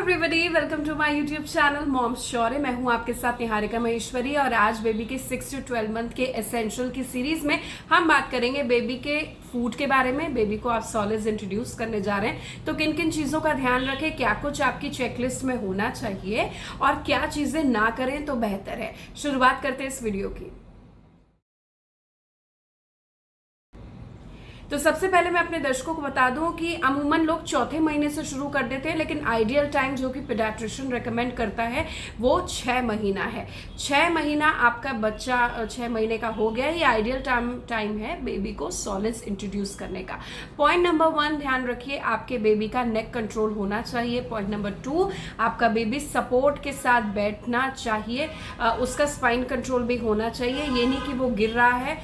Everybody, welcome to my YouTube channel moms Shaurya. मैं हूं आपके साथ निहारिका महेश्वरी और आज बेबी के 6 to 12 मंथ के एसेंशियल की सीरीज में हम बात करेंगे बेबी के फूड के बारे में। बेबी को आप सॉलिड्स इंट्रोड्यूस करने जा रहे हैं तो किन किन चीज़ों का ध्यान रखें, क्या कुछ आपकी चेकलिस्ट में होना चाहिए और क्या चीज़ें ना करें तो बेहतर है। शुरुआत करते हैं इस वीडियो की। तो सबसे पहले मैं अपने दर्शकों को बता दूं कि अमूमन लोग चौथे महीने से शुरू कर देते हैं, लेकिन आइडियल टाइम जो कि पीडियाट्रिशियन रेकमेंड करता है वो 6 महीना है। 6 महीना आपका बच्चा 6 महीने का हो गया, ये आइडियल टाइम है बेबी को सॉलिड्स इंट्रोड्यूस करने का। पॉइंट नंबर 1 ध्यान रखिए, आपके बेबी का नेक कंट्रोल होना चाहिए। पॉइंट नंबर 2, आपका बेबी सपोर्ट के साथ बैठना चाहिए, उसका स्पाइन कंट्रोल भी होना चाहिए। ये नहीं कि वो गिर रहा है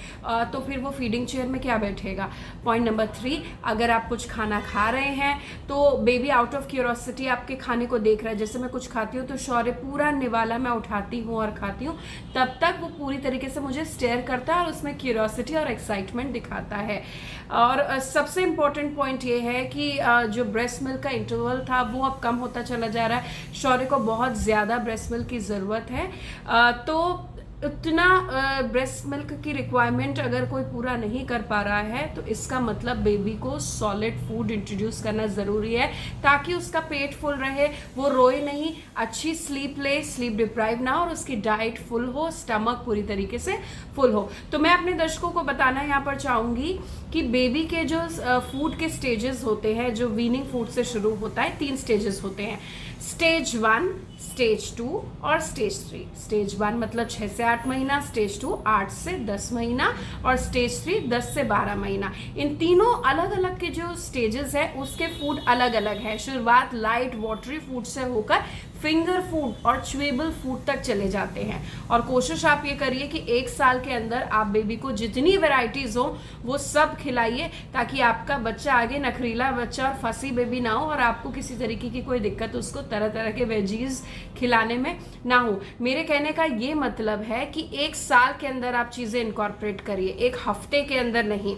तो फिर वो फीडिंग चेयर में क्या बैठेगा। पॉइंट नंबर 3, अगर आप कुछ खाना खा रहे हैं तो बेबी आउट ऑफ क्यूरोसिटी आपके खाने को देख रहा है। जैसे मैं कुछ खाती हूँ तो शौर्य पूरा निवाला मैं उठाती हूँ और खाती हूँ, तब तक वो पूरी तरीके से मुझे स्टेयर करता है और उसमें क्यूरोसिटी और एक्साइटमेंट दिखाता है। और सबसे इम्पोर्टेंट पॉइंट ये है कि जो ब्रेस्ट मिल्क का इंटरवल था वो अब कम होता चला जा रहा है। शौर्य को बहुत ज़्यादा ब्रेस्ट मिल्क की ज़रूरत है, तो उतना ब्रेस्ट मिल्क की रिक्वायरमेंट अगर कोई पूरा नहीं कर पा रहा है तो इसका मतलब बेबी को सॉलिड फूड इंट्रोड्यूस करना ज़रूरी है, ताकि उसका पेट फुल रहे, वो रोए नहीं, अच्छी स्लीप ले, स्लीप डिप्राइव ना हो और उसकी डाइट फुल हो, स्टमक पूरी तरीके से फुल हो। तो मैं अपने दर्शकों को बताना यहाँ पर चाहूँगी कि बेबी के जो फूड के स्टेजेस होते हैं, जो वीनिंग फूड से शुरू होता है, 3 स्टेजेस होते हैं। स्टेज 1, स्टेज 2 और स्टेज 3। स्टेज 1 मतलब 6 से 8 महीना, स्टेज 2 8 से 10 महीना और स्टेज 3 10 से 12 महीना। इन तीनों अलग अलग के जो स्टेजेस है उसके फूड अलग अलग है। शुरुआत लाइट वाटरी फूड से होकर फिंगर फूड और च्यूएबल फूड तक चले जाते हैं। और कोशिश आप ये करिए कि 1 साल के अंदर आप बेबी को जितनी वेराइटीज हो वो सब खिलाइए, ताकि आपका बच्चा आगे नखरीला बच्चा और फंसी बेबी ना हो और आपको किसी तरीके की कोई दिक्कत उसको तरह तरह के वेजीज खिलाने में ना हो। मेरे कहने का ये मतलब है कि 1 साल के अंदर आप चीज़ें इनकॉर्पोरेट करिए, 1 हफ्ते के अंदर नहीं।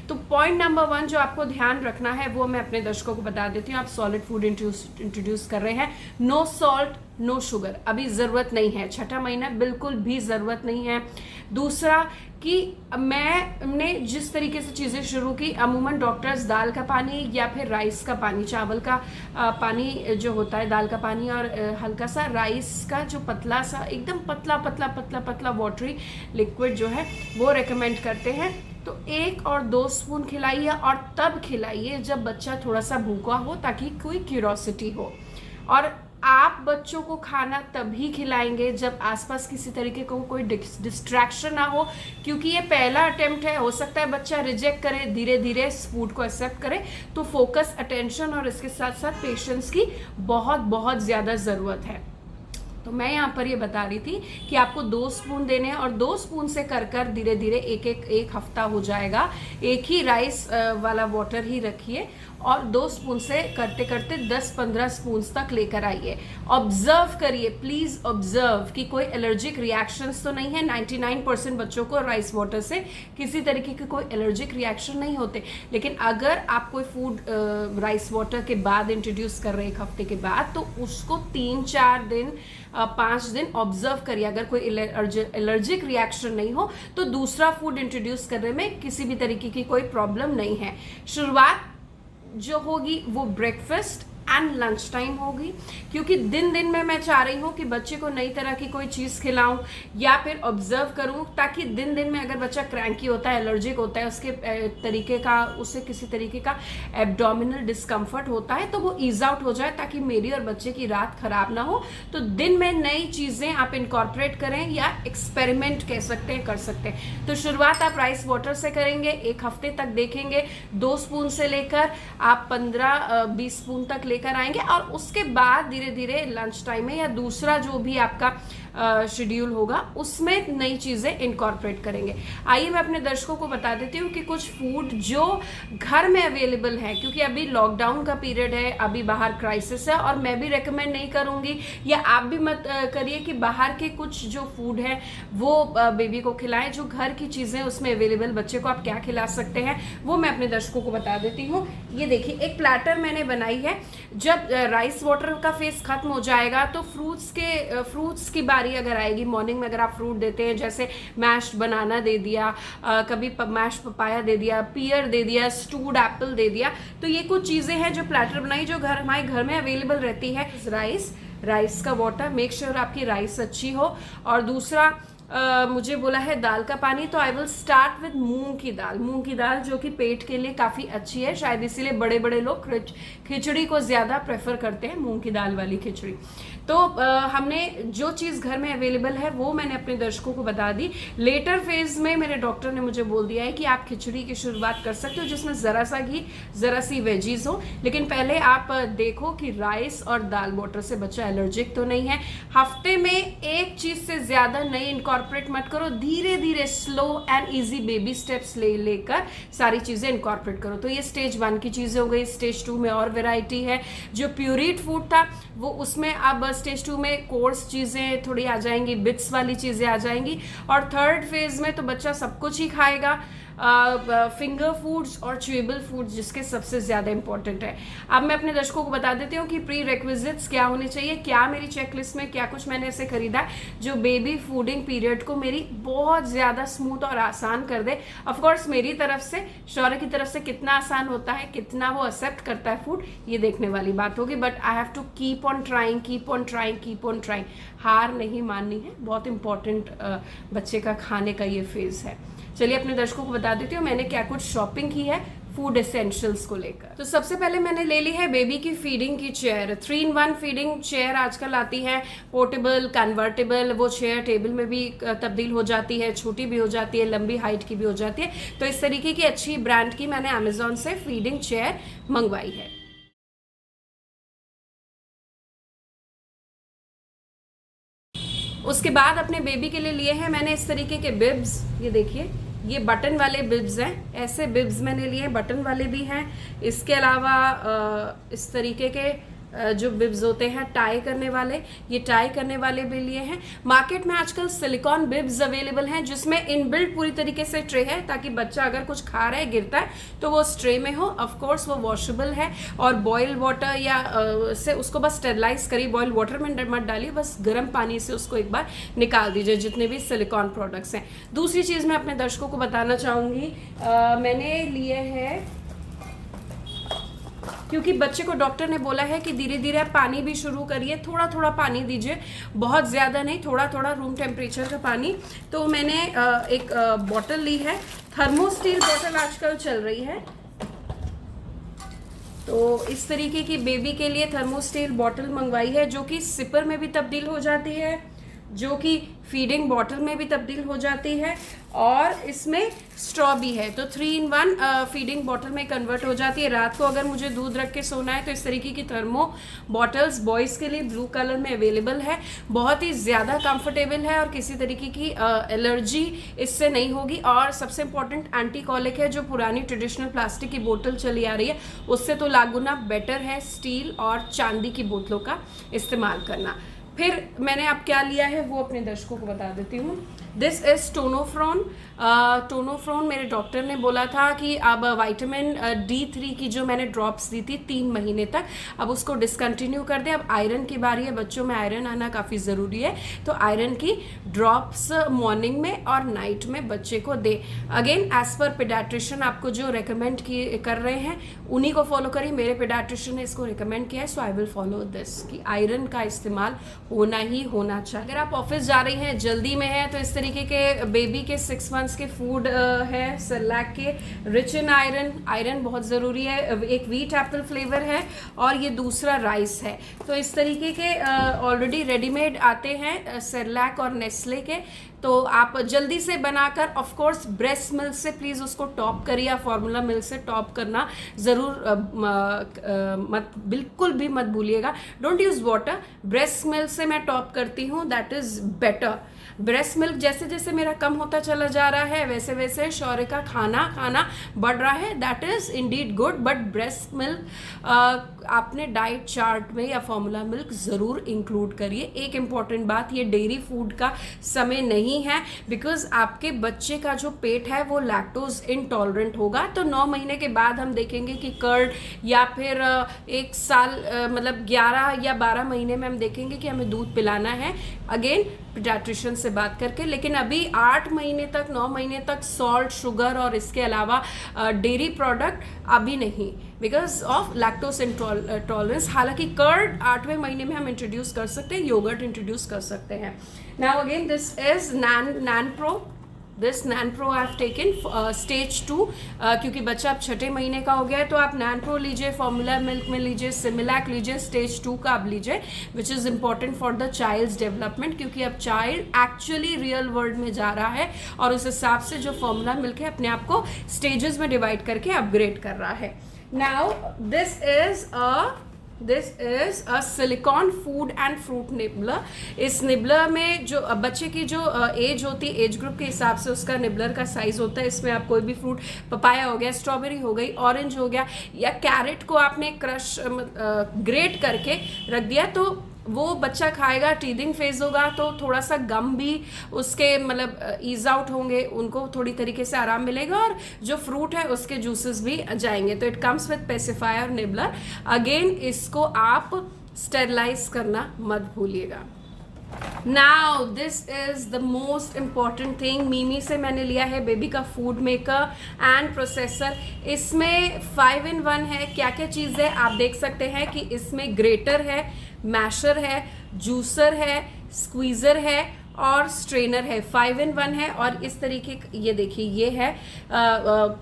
तो पॉइंट नंबर 1 जो आपको ध्यान रखना है वो मैं अपने दर्शकों को बता देती हूँ। आप सॉलिड फूड इंट्रोड्यूस कर रहे हैं, नो सॉल्ट नो शुगर, अभी ज़रूरत नहीं है। 6ठा महीना बिल्कुल भी ज़रूरत नहीं है। दूसरा कि मैंने जिस तरीके से चीज़ें शुरू की, अमूमन डॉक्टर्स दाल का पानी या फिर राइस का पानी, चावल का पानी जो होता है, दाल का पानी और हल्का सा राइस का जो पतला सा एकदम पतला पतला पतला पतला वाटरी लिक्विड जो है वो रेकमेंड करते हैं। तो 1 और 2 स्पून खिलाइए और तब खिलाइए जब बच्चा थोड़ा सा भूखा हो, ताकि कोई क्यूरोसिटी हो। और आप बच्चों को खाना तभी खिलाएंगे जब आसपास किसी तरीके को कोई डिस्ट्रैक्शन ना हो, क्योंकि ये पहला अटेम्प्ट है। हो सकता है बच्चा रिजेक्ट करे, धीरे धीरे फूड को एक्सेप्ट करे। तो फोकस, अटेंशन और इसके साथ साथ पेशेंस की बहुत बहुत ज़्यादा ज़रूरत है। तो मैं यहाँ पर ये बता रही थी कि आपको 2 स्पून देने हैं और 2 स्पून से कर कर धीरे धीरे एक हफ्ता हो जाएगा। एक ही राइस वाला वाटर ही रखिए और 2 स्पून से करते करते 10-15 स्पून तक लेकर आइए। ऑब्जर्व करिए, प्लीज़ ऑब्जर्व कि कोई एलर्जिक रिएक्शंस तो नहीं है। 99% बच्चों को राइस वाटर से किसी तरीके के कोई एलर्जिक रिएक्शन नहीं होते। लेकिन अगर आप कोई फूड राइस वाटर के बाद इंट्रोड्यूस कर रहे हैं 1 हफ्ते के बाद, तो उसको 3-4 दिन 5 दिन ऑब्जर्व करिए। अगर कोई एलर्जिक रिएक्शन नहीं हो तो दूसरा फूड इंट्रोड्यूस करने में किसी भी तरीके की कोई प्रॉब्लम नहीं है। शुरुआत जो होगी वो ब्रेकफास्ट एंड लंच टाइम होगी, क्योंकि दिन दिन में मैं चाह रही हूँ कि बच्चे को नई तरह की कोई चीज़ खिलाऊं या फिर ऑब्जर्व करूँ, ताकि दिन दिन में अगर बच्चा क्रैंकी होता है, एलर्जिक होता है, उसके तरीके का उसे किसी तरीके का एब्डोमिनल डिस्कम्फर्ट होता है तो वो ईज आउट हो जाए, ताकि मेरी और बच्चे की रात खराब ना हो। तो दिन में नई चीज़ें आप इनकॉर्पोरेट करें या एक्सपेरिमेंट कह सकते हैं, कर सकते हैं। तो शुरुआत आप राइस वाटर से करेंगे, 1 हफ्ते तक देखेंगे, 2 स्पून से लेकर आप 15-20 स्पून तक लेकर आएंगे और उसके बाद धीरे धीरे लंच टाइम में या दूसरा जो भी आपका शेड्यूल होगा उसमें नई चीज़ें इनकॉर्पोरेट करेंगे। आइए मैं अपने दर्शकों को बता देती हूँ कि कुछ फूड जो घर में अवेलेबल है, क्योंकि अभी लॉकडाउन का पीरियड है, अभी बाहर क्राइसिस है और मैं भी रेकमेंड नहीं करूँगी या आप भी मत करिए कि बाहर के कुछ जो फूड है वो बेबी को खिलाएं। जो घर की चीज़ें उसमें अवेलेबल बच्चे को आप क्या खिला सकते हैं वो मैं अपने दर्शकों को बता देती हूँ। ये देखिए, एक प्लेटर मैंने बनाई है जब राइस वाटर का फेज खत्म हो जाएगा तो फ्रूट्स की बारी अगर आएगी, मॉर्निंग में अगर आप फ्रूट देते हैं, जैसे मैश्ड बनाना दे दिया, कभी मैश्ड पपाया दे दिया, पियर दे दिया, स्टूड एप्पल दे दिया, तो ये कुछ चीज़ें हैं जो प्लेटर बनाई जो हमारे घर में अवेलेबल रहती है। राइस का वाटर, मेक श्योर आपकी राइस अच्छी हो। और दूसरा मुझे बोला है दाल का पानी, तो आई विल स्टार्ट विद मूंग की दाल जो कि पेट के लिए काफ़ी अच्छी है, शायद इसीलिए बड़े बड़े लोग खिचड़ी को ज़्यादा प्रेफर करते हैं, मूंग की दाल वाली खिचड़ी। तो हमने जो चीज़ घर में अवेलेबल है वो मैंने अपने दर्शकों को बता दी। लेटर फेज में मेरे डॉक्टर ने मुझे बोल दिया है कि आप खिचड़ी की शुरुआत कर सकते हो जिसमें ज़रा सा घी, ज़रा सी वेजीज हो, लेकिन पहले आप देखो कि राइस और दाल वाटर से बच्चा एलर्जिक तो नहीं है। हफ्ते में एक चीज़ से ज़्यादा नई इनकॉर्पोरेट मत करो, धीरे धीरे slow and easy baby steps लेकर सारी चीज़ें इनकॉर्पोरेट करो। तो ये स्टेज 1 की चीज़ें हो गई। स्टेज 2 में और वेराइटी है। जो प्यूरीड फूड था वो उसमें अब स्टेज 2 में कोर्स चीज़ें थोड़ी आ जाएंगी, बिट्स वाली चीज़ें आ जाएंगी। और थर्ड फेज में तो बच्चा सब कुछ ही खाएगा, फिंगर फूड्स और च्यूएबल फूड्स जिसके सबसे ज़्यादा इंपॉर्टेंट है। अब मैं अपने दर्शकों को बता देती हूँ कि प्री रिक्विजिट्स क्या होने चाहिए, क्या मेरी चेकलिस्ट में क्या कुछ मैंने ऐसे खरीदा जो बेबी फूडिंग पीरियड को मेरी बहुत ज़्यादा स्मूथ और आसान कर दे। ऑफकोर्स मेरी तरफ से, शौर्य की तरफ से कितना आसान होता है, कितना वो एक्सेप्ट करता है फूड, ये देखने वाली बात होगी। But I have to keep on trying. हार नहीं माननी है, बहुत इंपॉर्टेंट बच्चे का खाने का ये फेज है। चलिए अपने दर्शकों को बता देती हूँ मैंने क्या कुछ शॉपिंग की है फूड एसेंशियल्स को लेकर। तो सबसे पहले मैंने ले ली है बेबी की फीडिंग की चेयर। 3-in-1 फीडिंग चेयर आजकल आती है, पोर्टेबल, कन्वर्टेबल। वो चेयर टेबल में भी तब्दील हो जाती है, छोटी भी हो जाती है, लंबी हाइट की भी हो जाती है। तो इस तरीके की अच्छी ब्रांड की मैंने अमेजोन से फीडिंग चेयर मंगवाई है। उसके बाद अपने बेबी के लिए लिए हैं मैंने इस तरीके के बिब्स। ये देखिए, ये बटन वाले बिब्स हैं, ऐसे बिब्स मैंने लिए, बटन वाले भी हैं। इसके अलावा इस तरीके के जो बिब्स होते हैं टाई करने वाले, ये टाई करने वाले भी लिए हैं। मार्केट में आजकल सिलिकॉन बिब्स अवेलेबल हैं जिसमें इनबिल्ट पूरी तरीके से ट्रे है, ताकि बच्चा अगर कुछ खा रहा है, गिरता है तो वो उस ट्रे में हो। ऑफ कोर्स वो वॉशेबल है और बॉयल वाटर या से उसको बस स्टेरलाइज करिए, बॉयल वाटर में मत डालिए, बस गर्म पानी से उसको एक बार निकाल दीजिए जितने भी सिलिकॉन प्रोडक्ट्स हैं। दूसरी चीज़ मैं अपने दर्शकों को बताना चाहूँगी, मैंने लिए हैं, क्योंकि बच्चे को डॉक्टर ने बोला है कि धीरे धीरे आप पानी भी शुरू करिए, थोड़ा थोड़ा पानी दीजिए, बहुत ज़्यादा नहीं, थोड़ा थोड़ा रूम टेम्परेचर का पानी। तो मैंने एक बॉटल ली है, थर्मोस्टील बॉटल आजकल चल रही है, तो इस तरीके की बेबी के लिए थर्मोस्टील बॉटल मंगवाई है जो कि सिपर में भी तब्दील हो जाती है, जो कि फीडिंग बॉटल में भी तब्दील हो जाती है, और इसमें स्ट्रॉ भी है। तो 3-in-1 फीडिंग बॉटल में कन्वर्ट हो जाती है। रात को अगर मुझे दूध रख के सोना है तो इस तरीके की थर्मो बॉटल्स बॉयज़ के लिए ब्लू कलर में अवेलेबल है, बहुत ही ज़्यादा कंफर्टेबल है और किसी तरीके की एलर्जी इससे नहीं होगी। और सबसे इम्पॉर्टेंट एंटी कॉलिक है, जो पुरानी ट्रेडिशनल प्लास्टिक की बोतल चली आ रही है उससे तो लागुना बेटर है स्टील और चांदी की बोतलों का इस्तेमाल करना। फिर मैंने अब क्या लिया है वो अपने दर्शकों को बता देती हूँ। This is टोनोफ्रॉन। टोनोफ्रॉन मेरे डॉक्टर ने बोला था कि अब विटामिन D3 की जो मैंने ड्रॉप्स दी थी 3 महीने तक, अब उसको डिसकंटिन्यू कर दें। अब आयरन की बारी है, बच्चों में आयरन आना काफ़ी ज़रूरी है, तो आयरन की ड्रॉप्स मॉर्निंग में और नाइट में बच्चे को दे। अगेन एज पर पेडियाट्रिशियन आपको जो रिकमेंड कर रहे हैं उन्हीं को फॉलो करिए। मेरे पेडियाट्रिशियन ने इसको रिकमेंड किया है, सो आई विल फॉलो दिस, कि आयरन का इस्तेमाल होना ही होना चाहिए। अगर आप ऑफिस जा रही हैं, जल्दी में है, तो इस तरीके के बेबी के 6 मंथ्स के फूड है सेरेलैक के, रिच इन आयरन बहुत ज़रूरी है। एक व्हीट एप्पल फ्लेवर है और ये दूसरा राइस है। तो इस तरीके के ऑलरेडी रेडीमेड आते हैं सेरेलैक और नेस्ले के, तो आप जल्दी से बनाकर, ऑफ कोर्स ब्रेस्ट मिल्क से प्लीज़ उसको टॉप करिए, फॉर्मूला मिल्क से टॉप करना ज़रूर मत, बिल्कुल भी मत भूलिएगा। Don't use water, breast milk से मैं टॉप करती हूँ, that is better. Breast milk जैसे जैसे मेरा कम होता चला जा रहा है वैसे वैसे शौर्य का खाना बढ़ रहा है, that is Indeed good. But breast milk आपने डाइट चार्ट में या फॉर्मूला मिल्क ज़रूर इंक्लूड करिए। एक इम्पॉर्टेंट बात, ये डेयरी फूड का समय नहीं है, बिकॉज आपके बच्चे का जो पेट है वो लैक्टोज इनटॉलरेंट होगा। तो 9 महीने के बाद हम देखेंगे कि कर्ड, या फिर 1 साल मतलब 11 या 12 महीने में हम देखेंगे कि हमें दूध पिलाना है, अगेन पीडियाट्रिशियन से बात करके। लेकिन अभी 8 महीने तक, 9 महीने तक सॉल्ट, शुगर और इसके अलावा डेयरी प्रोडक्ट अभी नहीं, बिकॉज ऑफ लैक्टोज इंटॉलरेंस। हालांकि कर्ड 8वें महीने में हम इंट्रोड्यूस कर सकते हैं, योगर्ट इंट्रोड्यूस कर सकते हैं। Now again this is NanPro. This NanPro I have taken stage 2, क्योंकि बच्चा अब 6ठे महीने का हो गया है, तो आप नैनप्रो लीजिए, फॉर्मूला मिल्क में लीजिए, सिमिलैक लीजिए, स्टेज 2 का आप लीजिए, which is important for the child's development, क्योंकि अब चाइल्ड एक्चुअली रियल वर्ल्ड में जा रहा है और उस हिसाब से जो फॉर्मूला मिल्क है अपने आप को स्टेजेस में डिवाइड करके अपग्रेड कर रहा है। Now this is a silicon food and fruit nibbler. इस निबलर में जो बच्चे की जो एज होती है, एज ग्रुप के हिसाब से उसका निबलर का साइज होता है। इसमें आप कोई भी फ्रूट, पपाया हो गया, स्ट्रॉबेरी हो गई, ऑरेंज हो गया, या कैरेट को आपने क्रश ग्रेट करके रख दिया, तो वो बच्चा खाएगा, टीदिंग फेज होगा, तो थोड़ा सा गम भी उसके मतलब ईज आउट होंगे, उनको थोड़ी तरीके से आराम मिलेगा, और जो फ्रूट है उसके जूसेस भी जाएंगे। तो it comes with pacifier nibbler. Again इसको आप स्टेरलाइज करना मत भूलिएगा। Now this is the most important thing. Mimi से मैंने लिया है बेबी का फूड मेकर एंड प्रोसेसर। इसमें 5 in 1 है। क्या क्या चीज़ है आप देख सकते हैं कि इसमें ग्रेटर है, मैशर है, जूसर है, स्क्वीज़र है और स्ट्रेनर है। 5 in 1 है। और इस तरीके, ये देखिए, ये है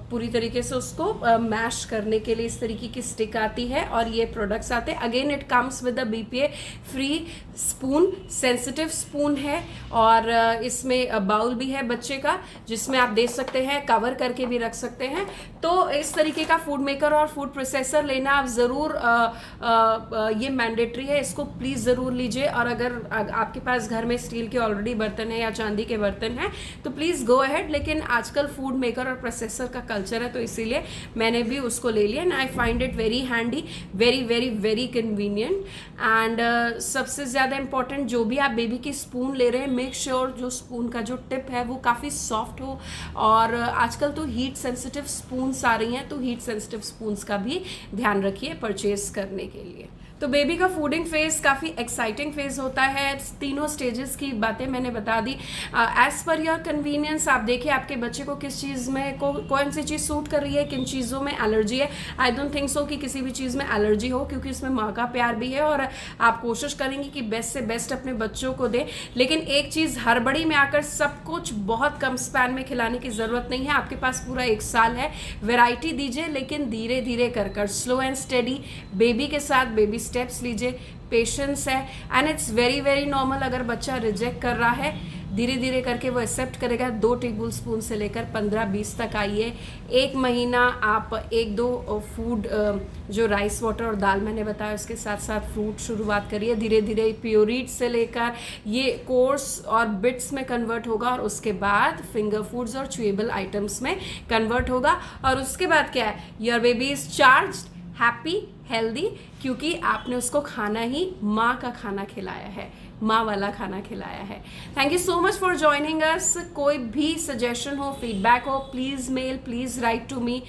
पूरी तरीके से उसको मैश करने के लिए इस तरीके की स्टिक आती है और ये प्रोडक्ट्स आते हैं। Again it comes with a BPA free spoon, sensitive spoon है, और इसमें बाउल भी है बच्चे का, जिसमें आप दे सकते हैं, कवर करके भी रख सकते हैं। तो इस तरीके का फूड मेकर और फूड प्रोसेसर लेना आप ज़रूर, ये मैंडेटरी है, इसको प्लीज़ ज़रूर लीजिए। और अगर आपके पास घर में स्टील के ऑलरेडी बर्तन है या चांदी के बर्तन हैं तो प्लीज़ गो अहेड। लेकिन आजकल फूड मेकर और प्रोसेसर का कल्चर है, तो इसीलिए मैंने भी उसको ले लिया। And I find it very handy, very very very convenient. And सबसे ज़्यादा इंपॉर्टेंट, जो भी आप बेबी की स्पून ले रहे हैं, मेक श्योर जो स्पून का जो टिप है वो काफ़ी सॉफ्ट हो। और आजकल तो हीट सेंसिटिव स्पून्स आ रही हैं, तो हीट सेंसिटिव स्पून्स का भी ध्यान रखिए परचेज करने के लिए। तो बेबी का फूडिंग फेज काफ़ी एक्साइटिंग फेज होता है। तीनों स्टेजेस की बातें मैंने बता दी। एज पर योर कन्वीनियंस आप देखिए आपके बच्चे को किस चीज़ में कौन सी चीज़ सूट कर रही है, किन चीज़ों में एलर्जी है। आई डोंट थिंक सो कि किसी भी चीज़ में एलर्जी हो, क्योंकि इसमें माँ का प्यार भी है और आप कोशिश करेंगे कि बेस्ट से बेस्ट अपने बच्चों को दें। लेकिन एक चीज़, हड़बड़ी में आकर सब कुछ बहुत कम स्पैन में खिलाने की ज़रूरत नहीं है। आपके पास पूरा 1 साल है, वैरायटी दीजिए, लेकिन धीरे धीरे कर स्लो एंड स्टेडी बेबी के साथ बेबी स्टेप्स लीजिए। पेशेंस है, and it's very very normal. अगर बच्चा रिजेक्ट कर रहा है, धीरे धीरे करके वो एक्सेप्ट करेगा। 2 टेबल स्पून से लेकर 15-20 तक आइए। 1 महीना आप 1-2 फूड, जो राइस वाटर और दाल मैंने बताया, उसके साथ साथ फ्रूट शुरुआत करिए। धीरे धीरे प्योरीट से लेकर ये कोर्स और बिट्स में कन्वर्ट होगा, और उसके बाद फिंगर फूड्स और च्यूएबल आइटम्स में कन्वर्ट होगा। और उसके बाद क्या है, your baby is charged, happy, healthy, क्योंकि आपने उसको खाना ही माँ का खाना खिलाया है, माँ वाला खाना खिलाया है। Thank you so much for joining us. कोई भी सजेशन हो, फीडबैक हो, please mail, please write to me.